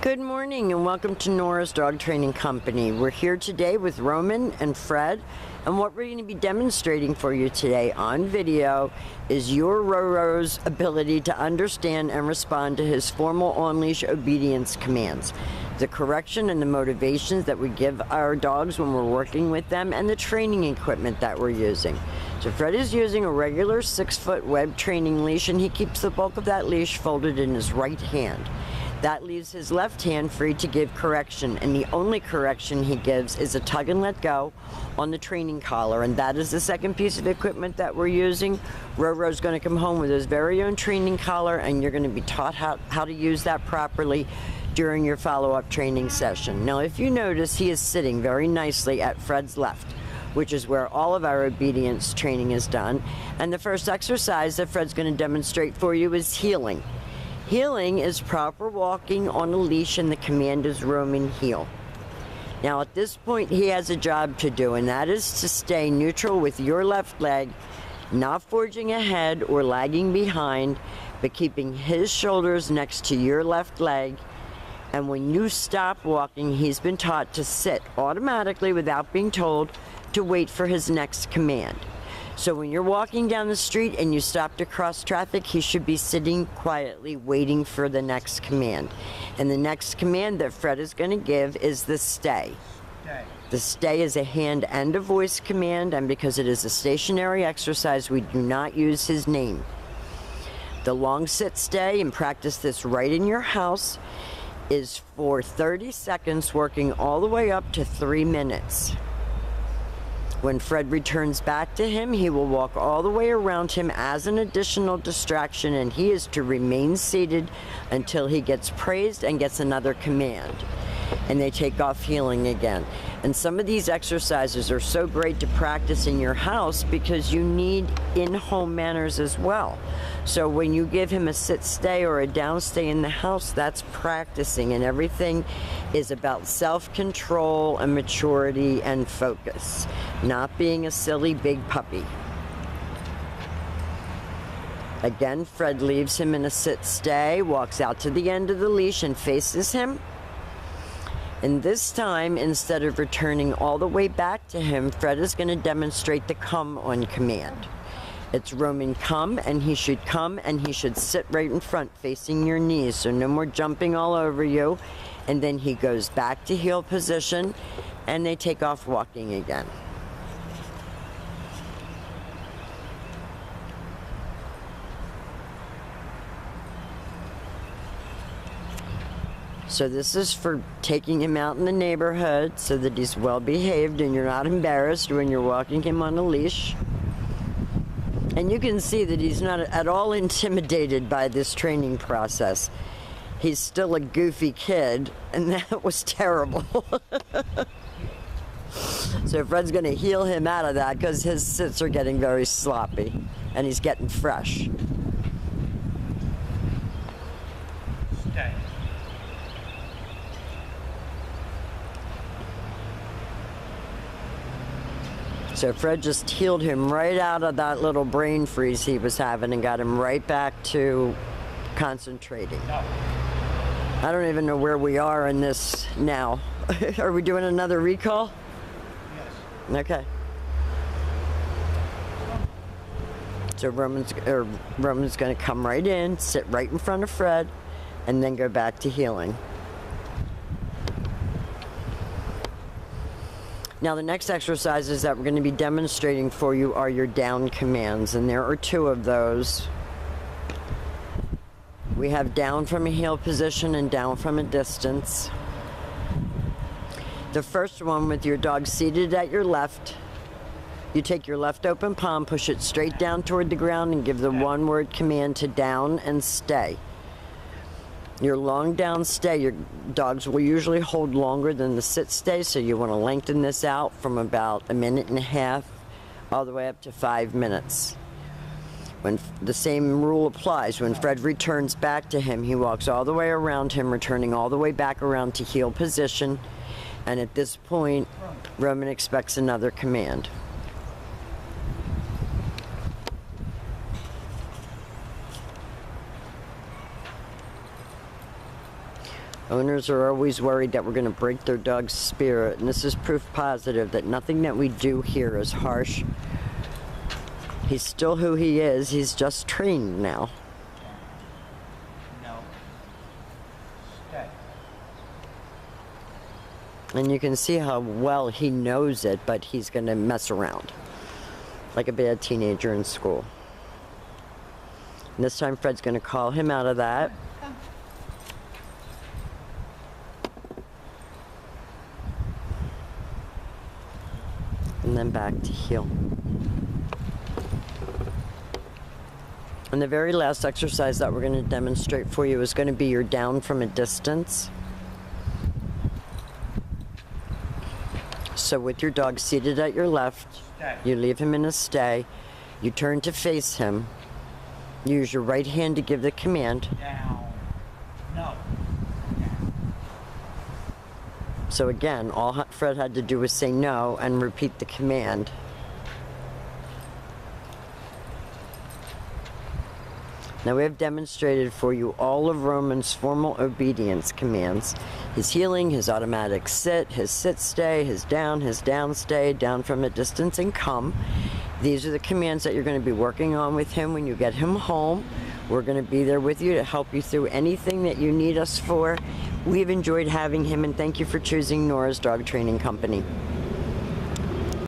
Good morning and welcome to Nora's Dog Training Company. We're here today with Roman and Fred, and what we're going to be demonstrating for you today on video is your Roro's ability to understand and respond to his formal on-leash obedience commands, the correction and the motivations that we give our dogs when we're working with them, and the training equipment that we're using. So Fred is using a regular 6-foot web training leash, and he keeps the bulk of that leash folded in his right hand. That leaves his left hand free to give correction, and the only correction he gives is a tug and let go on the training collar, and that is the second piece of equipment that we're using. Roro's going to come home with his very own training collar, and you're going to be taught how to use that properly during your follow-up training session. Now, if you notice, he is sitting very nicely at Fred's left, which is where all of our obedience training is done. And the first exercise that Fred's going to demonstrate for you is heeling. Heeling is proper walking on a leash, and the command is Roman heel. Now at this point he has a job to do, and that is to stay neutral with your left leg, not forging ahead or lagging behind, but keeping his shoulders next to your left leg. And when you stop walking, he's been taught to sit automatically without being told, to wait for his next command. So when you're walking down the street and you stop to cross traffic, he should be sitting quietly waiting for the next command. And the next command that Fred is going to give is the stay. The stay is a hand and a voice command, and because it is a stationary exercise, we do not use his name. The long sit stay, and practice this right in your house, is for 30 seconds, working all the way up to 3 minutes. When Fred returns back to him, he will walk all the way around him as an additional distraction, and he is to remain seated until he gets praised and gets another command. And they take off heeling again. And some of these exercises are so great to practice in your house because you need in-home manners as well. So when you give him a sit stay or a down stay in the house, that's practicing, and everything is about self-control and maturity and focus, not being a silly big puppy. Again, Fred leaves him in a sit stay, walks out to the end of the leash and faces him. And this time, instead of returning all the way back to him, Fred is going to demonstrate the come on command. It's Roman come, and he should come, and he should sit right in front facing your knees, so no more jumping all over you. And then he goes back to heel position, and they take off walking again. So this is for taking him out in the neighborhood so that he's well behaved and you're not embarrassed when you're walking him on a leash. And you can see that he's not at all intimidated by this training process. He's still a goofy kid, and that was terrible. So Fred's going to heel him out of that because his sits are getting very sloppy and he's getting fresh. Okay. So Fred just healed him right out of that little brain freeze he was having and got him right back to concentrating. No. I don't even know where we are in this now. Are we doing another recall? Yes. Okay. So Roman's going to come right in, sit right in front of Fred, and then go back to healing. Now the next exercises that we're going to be demonstrating for you are your down commands, and there are 2 of those. We have down from a heel position and down from a distance. The first one, with your dog seated at your left, you take your left open palm, push it straight down toward the ground, and give the one-word command to down and stay. Your long down stay, your dogs will usually hold longer than the sit stay, so you want to lengthen this out from about 1.5 minutes all the way up to 5 minutes. When the same rule applies, when Fred returns back to him, he walks all the way around him, returning all the way back around to heel position, and at this point, Roman expects another command. Owners are always worried that we're going to break their dog's spirit, and this is proof positive that nothing that we do here is harsh. He's still who he is, he's just trained now. No. Stay. And you can see how well he knows it, but he's going to mess around like a bad teenager in school. And this time Fred's going to call him out of that. And then back to heel. And the very last exercise that we're going to demonstrate for you is going to be your down from a distance. So with your dog seated at your left, Stay. you leave him in a stay. You turn to face him. Use your right hand to give the command. Down. No. So again, all Fred had to do was say no and repeat the command. Now we have demonstrated for you all of Roman's formal obedience commands. His heeling, his automatic sit, his sit stay, his down stay, down from a distance and come. These are the commands that you're going to be working on with him when you get him home. We're going to be there with you to help you through anything that you need us for. We've enjoyed having him, and thank you for choosing Nora's Dog Training Company.